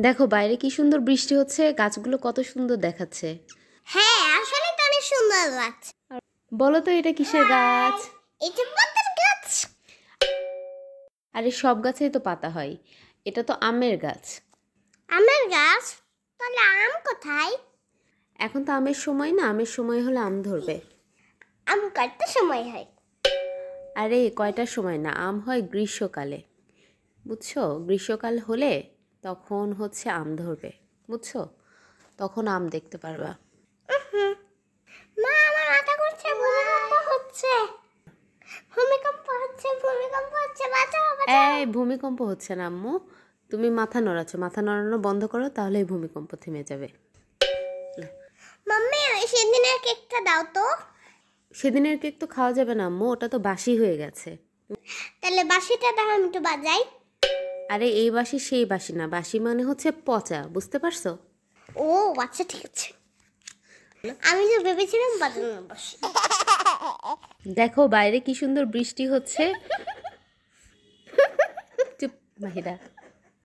দেখো বাইরে কি সুন্দর বৃষ্টি হচ্ছে, গাছগুলো কত সুন্দর দেখাচ্ছে। হ্যাঁ, আসলে তো অনেক সুন্দর লাগছে। বলো তো এটা কিসের গাছ? এটা পাতার গাছ। আরে সব গাছেই তো পাতা হয়, এটা তো আমের গাছ। আমের গাছ? তাহলে আম কোথায়? এখন তো আমের সময় না, আমের সময় হলে আম ধরবে। আম কয়টার সময় হয়? আরে কয়টার সময় না, আম হয় গ্রীষ্মকালে, বুঝছো? গ্রীষ্মকাল হলে তখন হচ্ছে আম ধরবে, বুঝছো? তখন আম দেখতে পারবা। মা, আমার মাথা ঘুরছে, ভূমিকম্প হচ্ছে। ভূমিকম্প হচ্ছে, ভূমিকম্প হচ্ছে, বাঁচাও বাঁচাও। এই ভূমিকম্প হচ্ছে না আম্মু, তুমি মাথা নড়াচ্ছ, মাথা নড়ানো বন্ধ করো, তাহলেই ভূমিকম্প থেমে যাবে। মাম্মি, ওই সেদিনের কেকটা দাও তো। সেদিনের কেক তো খাওয়া যাবে না আম্মু, ওটা তো বাসি হয়ে গেছে। তাহলে বাঁশিটা দাও, আমি একটু বাজাই। আরে এই বাসি সেই বাসি না, বাসি মানে হচ্ছে পচা, বুঝতে পারছো? ও আচ্ছা, ঠিক আছে। আমি তো ভেবেছিলাম বাজানোর বাঁশি। দেখো বাইরে কি সুন্দর বৃষ্টি হচ্ছে। চুপ মাহিরা।